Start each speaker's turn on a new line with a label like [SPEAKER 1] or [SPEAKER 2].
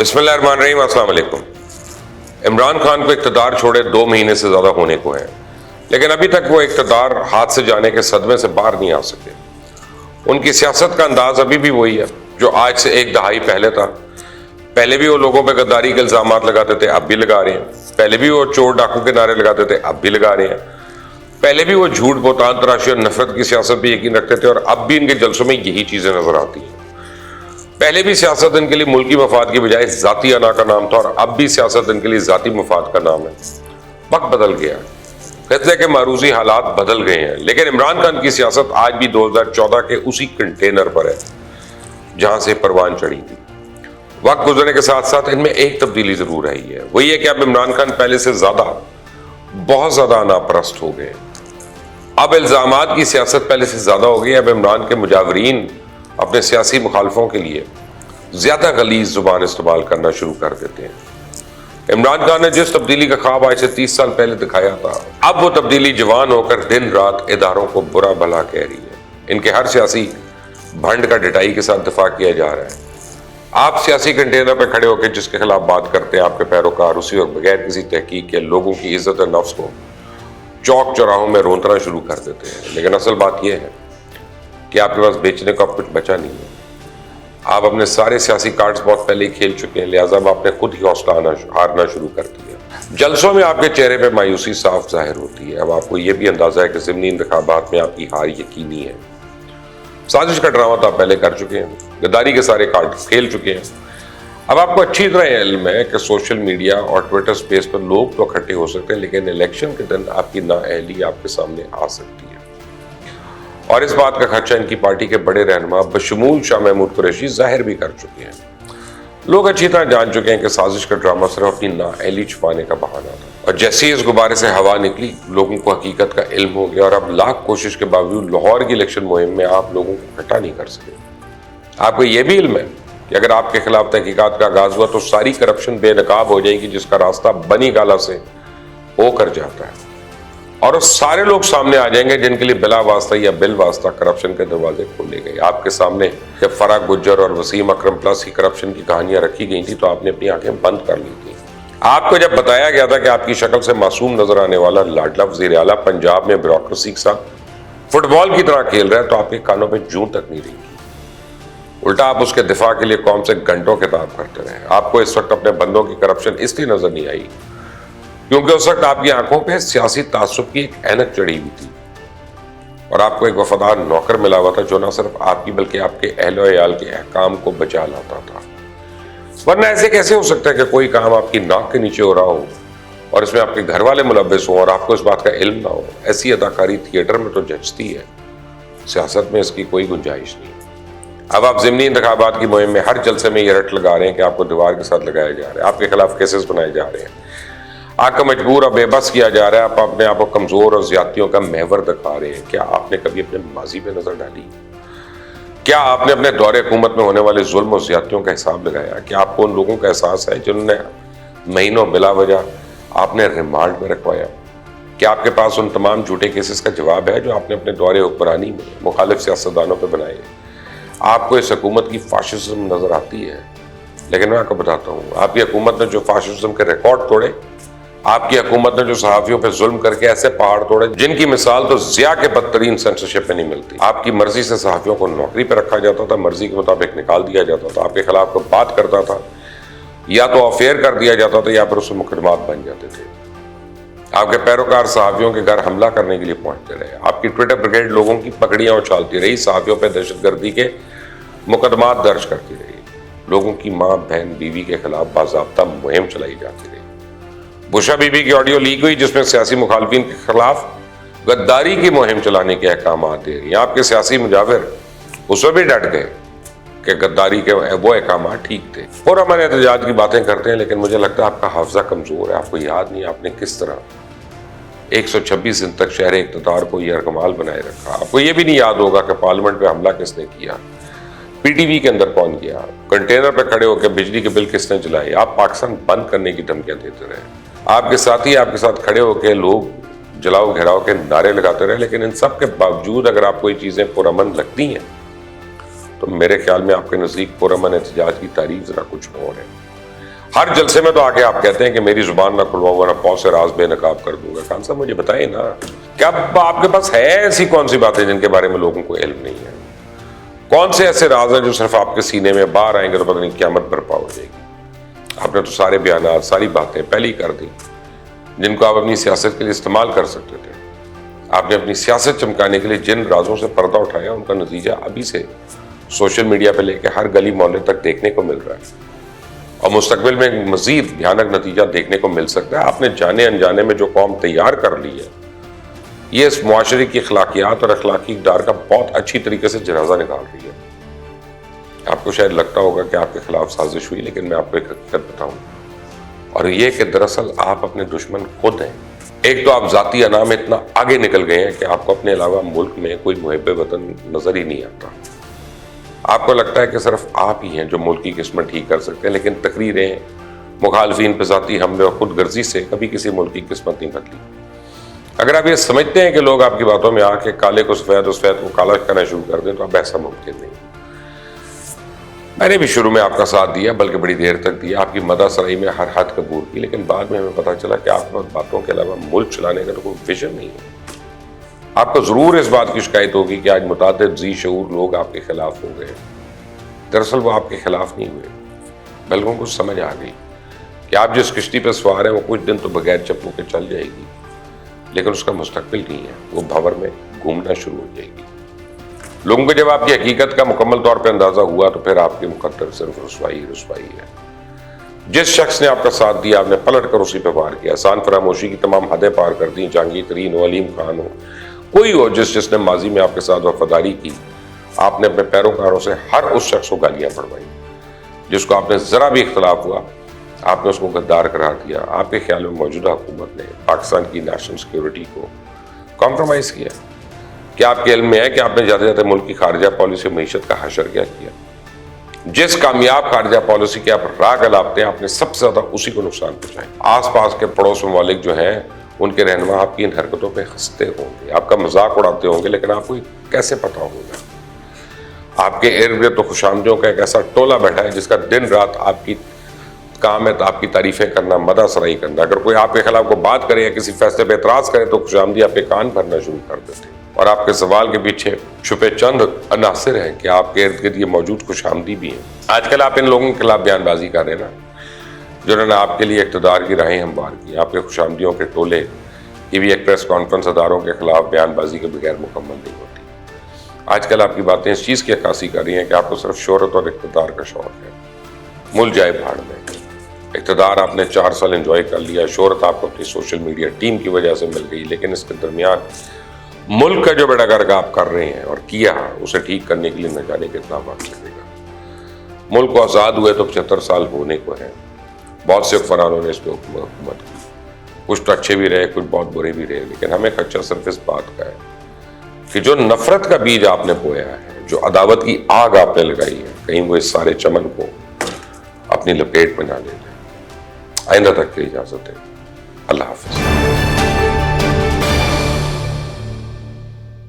[SPEAKER 1] बिस्मिल्लाहिर्रहमानिर्रहीम, अस्सलाम वालेकुम। इमरान खान को इक़्तिदार छोड़े 2 महीने से ज़्यादा होने को हैं, लेकिन अभी तक वो इक़्तिदार हाथ से जाने के सदमे से बाहर नहीं आ सके। उनकी सियासत का अंदाज अभी भी वही है जो आज से 1 दहाई पहले था। पहले भी वो लोगों पर गद्दारी के इल्ज़ामात लगाते थे, अब भी लगा रहे हैं। पहले भी वो चोर डाकू के नारे लगाते थे, अब भी लगा रहे हैं। पहले भी वो झूठ, बोहतान, तराशी और नफरत की सियासत भी यकीन रखते थे और अब भी इनके जलसों में यही चीज़ें नजर आती हैं। पहले भी सियासत इनके लिए मुल्की मफाद की बजाय जाती अना का नाम था और अब भी सियासत इनके लिए जाती मफाद का नाम है। वक्त बदल गया, फैसले के मारूजी हालात बदल गए हैं, लेकिन इमरान खान की सियासत आज भी 2014 के उसी कंटेनर पर है जहां से परवान चढ़ी थी। वक्त गुजरने के साथ साथ इनमें एक तब्दीली जरूर आई है, वही है कि अब इमरान खान पहले से ज्यादा, बहुत ज्यादा अनापरस्त हो गए। अब इल्जामात की सियासत पहले से ज्यादा हो गई। अब इमरान के मुजावरीन अपने सियासी मुखालफों के लिए ज्यादा गलीज जुबान इस्तेमाल करना शुरू कर देते हैं। इमरान खान ने जिस तब्दीली का ख्वाब आज से 30 साल पहले दिखाया था, अब वो तब्दीली जवान होकर दिन रात इदारों को बुरा भला कह रही है। इनके हर सियासी भंड का डिटाई के साथ दिफा किया जा रहा है। आप सियासी कंटेनर पर खड़े होकर जिसके खिलाफ बात करते हैं, आपके पैरोकार उसी वक्त बगैर किसी तहकीक के लोगों की इज्जत और नफ्स को चौक चौराहों में रोंदना शुरू कर देते हैं। लेकिन असल बात यह है कि आपके पास बेचने को अब कुछ बचा नहीं है। आप अपने सारे सियासी कार्ड्स बहुत पहले ही खेल चुके हैं, लिहाजा अब आपने खुद ही हौसला हारना शुरू कर दिया। जलसों में आपके चेहरे पे मायूसी साफ जाहिर होती है। अब आपको यह भी अंदाजा है कि ज़िमनी इंतखाबात में आपकी हार यकीनी है। साजिश का ड्रामा तो आप पहले कर चुके हैं, गद्दारी के सारे कार्ड खेल चुके हैं। अब आपको अच्छी तरह इल्म है कि सोशल मीडिया और ट्विटर स्पेस पर लोग तो इकट्ठे हो सकते हैं, लेकिन इलेक्शन के दिन आपकी नाअहली आपके सामने आ सकती है और इस बात का खर्चा इनकी पार्टी के बड़े रहनुमा बशमूल शाह महमूद कुरैशी जाहिर भी कर चुके हैं। लोग अच्छी तरह जान चुके हैं कि साजिश का ड्रामा सिर्फ अपनी नाअहली छुपाने का बहाना था और जैसे ही इस गुब्बारे से हवा निकली, लोगों को हकीकत का इल्म हो गया और अब लाख कोशिश के बावजूद लाहौर की इलेक्शन मुहिम में आप लोगों को इकट्ठा नहीं कर सके। आपको यह भी इल्म है कि अगर आपके खिलाफ तहकीकात का आगाज हुआ तो सारी करप्शन बेनकाब हो जाएगी, जिसका रास्ता बनी गाला से होकर जाता है और सारे लोग सामने आ जाएंगे जिनके लिए बिला वास्ता या बिल वास्ता करप्शन के दरवाजे खोले गए। आपके सामने जब फराग गुज्जर और वसीम अकरम प्लस की करप्शन की कहानियां रखी गई थी तो आपने अपनी आंखें बंद कर ली थी। आपको जब बताया गया था कि आपकी शक्ल से मासूम नजर आने वाला लाडला वज़ीर आला पंजाब में ब्यूरोक्रेसी के साथ फुटबॉल की तरह खेल रहा है तो आपके कानों में जूं तक नहीं रही। उल्टा आप उसके दिफा के लिए कौम से घंटों किताब करते रहे। आपको इस वक्त अपने बंदों की करप्शन इसलिए नजर नहीं आई क्योंकि उस वक्त आपकी आंखों पे सियासी तासुब की एक ऐनक चढ़ी हुई थी और आपको एक वफादार नौकर मिला हुआ था जो न सिर्फ आपकी बल्कि आपके अहलो अयाल के अहकाम को बचा लाता था। वरना ऐसे कैसे हो सकता है कि कोई काम आपकी नाक के नीचे हो रहा हो और इसमें आपके घर वाले मुलव्वस हों और आपको इस बात का इल्म ना हो। ऐसी अदाकारी थिएटर में तो जचती है, सियासत में इसकी कोई गुंजाइश नहीं। अब आप ज़िमनी इंतखाबात की मुहिम में हर जलसे में ये रट लगा रहे हैं कि आपको दीवार के साथ लगाया जा रहा है, आपके खिलाफ केसेस बनाए जा रहे हैं, आपको मजबूर और बेबस किया जा रहा है, आप अपने आप को कमजोर और ज्यादतियों का महवर दिखा रहे हैं। क्या आपने कभी अपने माजी पे नजर डाली? क्या आपने अपने दौरे हुकूमत में होने वाले जुल्म और ज्यादतियों का हिसाब लगाया? क्या आपको उन लोगों का एहसास है जिन्होंने महीनों बिला वजह आपने रिमांड में रखवाया? क्या आपके पास उन तमाम झूठे केसेस का जवाब है जो आपने अपने दौरे हुक्मरानी में मुखालिफ सियासतदानों पर बनाए? आपको इस हुकूमत की फाशिज्म नजर आती है, लेकिन मैं आपको बताता हूँ, आपकी हुकूमत ने जो फाशिज्म के रिकॉर्ड तोड़े, आपकी हुकूमत ने जो सहाफियों पे जुल्म करके ऐसे पहाड़ तोड़े जिनकी मिसाल तो ज़िया के बदतरीन सेंसरशिप में नहीं मिलती। आपकी मर्जी से सहाफियों को नौकरी पे रखा जाता था, मर्जी के मुताबिक निकाल दिया जाता था, आपके खिलाफ कोई बात करता था या तो अफेयर कर दिया जाता था या फिर उससे मुकदमात बन जाते थे। आपके पैरोकार सहाफियों के घर हमला करने के लिए पहुंचते रहे। आपकी ट्विटर ब्रिगेड लोगों की पकड़ियां उछालती रही, सहाफियों पर दहशतगर्दी के मुकदमात दर्ज करती रही, लोगों की माँ बहन बीवी के खिलाफ बाज़ाब्ता मुहिम चलाई जाती रही। बुशा बीबी की ऑडियो लीक हुई जिसमें सियासी मुखालफिन के खिलाफ गद्दारी की मुहिम चलाने के अहकाम दे रही। आपके सियासी मुजाविर उसमें भी डट गए कि गद्दारी के वो अहकाम ठीक थे। और हमारे एहतजाज की बातें करते हैं, लेकिन मुझे लगता है आपका हाफजा कमजोर है। आपको याद नहीं आपने किस तरह 126 दिन तक शहर इक़्तिदार को यरगमाल बनाए रखा। आपको ये भी नहीं याद होगा कि पार्लियामेंट पे हमला किसने किया, पीटीवी के अंदर कौन गया, कंटेनर पे खड़े होकर बिजली के बिल किसने जलाए, आप पाकिस्तान बंद करने की धमकियां देते रहे। आपके साथी आपके साथ खड़े होकर लोग जलाओ घेराव के नारे लगाते रहे, लेकिन इन सब के बावजूद अगर आपको ये चीजें पुरअमन लगती हैं तो मेरे ख्याल में आपके नजदीक पुरअमन एहतजाज की तारीफ जरा कुछ और है। ہر جلسے میں تو آ کے آپ کہتے ہیں کہ میری زبان نہ کھلواؤں گا، نہ پاؤں سے راز بے نقاب کر دوں گا. خان صاحب مجھے بتائیں نا، کیا آپ کے پاس ہے ایسی کون سی باتیں جن کے بارے میں لوگوں کو علم نہیں ہے؟ کون سے ایسے راز ہیں جو صرف آپ کے سینے میں باہر آئیں گے تو پتہ نہیں قیامت برپا ہو جائے گی؟ آپ نے تو سارے بیانات، ساری باتیں پہلے ہی کر دی جن کو آپ اپنی سیاست کے لیے استعمال کر سکتے تھے. آپ نے اپنی سیاست چمکانے کے لیے جن رازوں سے پردہ اٹھایا ان کا نتیجہ ابھی سے سوشل میڈیا پہ لے کے ہر گلی محلے تک دیکھنے کو مل رہا ہے، اور مستقبل میں مزید بھیانک نتیجہ دیکھنے کو مل سکتا ہے. آپ نے جانے انجانے میں جو قوم تیار کر لی ہے، یہ اس معاشرے کی اخلاقیات اور اخلاقی اقدار کا بہت اچھی طریقے سے جنازہ نکال رہی ہے. آپ کو شاید لگتا ہوگا کہ آپ کے خلاف سازش ہوئی، لیکن میں آپ کو ایک حقیقت بتاؤں، اور یہ کہ دراصل آپ اپنے دشمن خود ہیں. ایک تو آپ ذاتی انا میں اتنا آگے نکل گئے ہیں کہ آپ کو اپنے علاوہ ملک میں کوئی محب وطن نظر ہی نہیں آتا. آپ کو لگتا ہے کہ صرف آپ ہی ہیں جو ملک کی قسمت ٹھیک کر سکتے ہیں، لیکن تقریریں، مخالفین پہ ذاتی حملے اور خود غرضی سے کبھی کسی ملک کی قسمت نہیں بدلی. اگر آپ یہ سمجھتے ہیں کہ لوگ آپ کی باتوں میں آ کے کالے کو سفید اور سفید کو کالا کرنا شروع کر دیں تو اب ایسا ممکن نہیں. میں نے بھی شروع میں آپ کا ساتھ دیا، بلکہ بڑی دیر تک دیا، آپ کی مدح سرائی میں ہر حد قبول کی، لیکن بعد میں ہمیں پتہ چلا کہ آپ کے پاس باتوں کے علاوہ ملک چلانے کا تو کوئی ویژن نہیں ہے. آپ کو ضرور اس بات کی شکایت ہوگی کہ آج متعدد ذی شعور لوگ آپ کے خلاف ہو گئے. دراصل وہ آپ کے خلاف نہیں ہوئے، بلکہ ان کو سمجھ آ گئی کہ آپ جس کشتی پہ سوار ہیں وہ کچھ دن تو بغیر چپوں کے چل جائے گی، لیکن اس کا مستقبل نہیں ہے، وہ بھنور میں گھومنا شروع ہو جائے گی. لوگوں کو جب آپ کی حقیقت کا مکمل طور پہ اندازہ ہوا تو پھر آپ کی مقدر صرف رسوائی ہے. جس شخص نے آپ کا ساتھ دیا، آپ نے پلٹ کر اسی پہ وار کیا. آسان فراموشی کی تمام حدیں پار کر دی. جہانگیر ترین ہو، علیم خان ہو، کوئی ہو جس نے ماضی میں آپ کے ساتھ وفاداری کی، آپ نے اپنے پیروکاروں سے ہر اس شخص کو گالیاں پڑھوائی جس کو آپ نے ذرا بھی اختلاف ہوا آپ نے اس کو غدار قرار دیا. آپ کے خیال میں موجودہ حکومت نے پاکستان کی نیشنل سیکیورٹی کو کمپرومائز کیا. کیا آپ کے علم میں ہے کہ آپ نے جاتے جاتے ملک کی خارجہ پالیسی اور معیشت کا حشر کیا کیا؟ جس کامیاب خارجہ پالیسی کے آپ راہ گلابتے ہیں، آپ نے سب سے زیادہ اسی کو نقصان پہنچایا. آس پاس کے پڑوس ممالک جو ہیں ان کے رہنما آپ کی ان حرکتوں پہ ہنستے ہوں گے، آپ کا مذاق اڑاتے ہوں گے، لیکن آپ کو کیسے پتہ ہوگا؟ آپ کے ارد گرد تو خوش آمدیدوں کا ایک ایسا ٹولہ بیٹھا ہے جس کا دن رات آپ کی کام ہے آپ کی تعریفیں کرنا، مدح سرائی کرنا. اگر کوئی آپ کے خلاف کو بات کرے یا کسی فیصلے پہ اعتراض کرے تو خوش آمدی آپ کے کان بھرنا شروع کر دیتے ہیں. اور آپ کے سوال کے پیچھے چھپے چند عناصر ہیں کہ آپ کے ارد گرد یہ موجود خوش آمدی بھی ہیں. آج کل آپ ان لوگوں کے خلاف بیان بازی کر رہے ہیں نا، جنہوں نے آپ کے لیے اقتدار کی راہیں ہموار کی. آپ کے خوش آمدیوں کے ٹولے کی بھی ایک پریس کانفرنس اداروں کے خلاف بیان بازی کے بغیر مکمل نہیں ہوتی. آج کل آپ کی باتیں اس چیز کی عکاسی کر رہی ہیں کہ آپ کو صرف شہرت اور اقتدار کا شوق ہے. مل جائے بھاڑ میں. اقتدار آپ نے 4 سال انجوائے کر لیا، شہرت آپ کو اپنی سوشل میڈیا ٹیم کی وجہ سے مل گئی، لیکن اس کے درمیان ملک کا جو بیڑا گرک آپ کر رہے ہیں اور کیا اسے ٹھیک کرنے کے لیے نہ جانے کتنا وقت لگے گا. ملک کو آزاد ہوئے تو 75 سال ہونے کو ہیں. بہت سے حکمرانوں نے اس پہ حکومت کی، کچھ تو اچھے بھی رہے، کچھ بہت برے بھی رہے، لیکن ہمیں خدشہ صرف اس بات کا ہے کہ جو نفرت کا بیج آپ نے بویا ہے، جو عداوت کی آگ آپ نے لگائی ہے، کہیں وہ اس سارے چمن کو اپنی لپیٹ میں نہ لے لیں. آئندہ تک کی اجازت ہے. اللہ حافظ.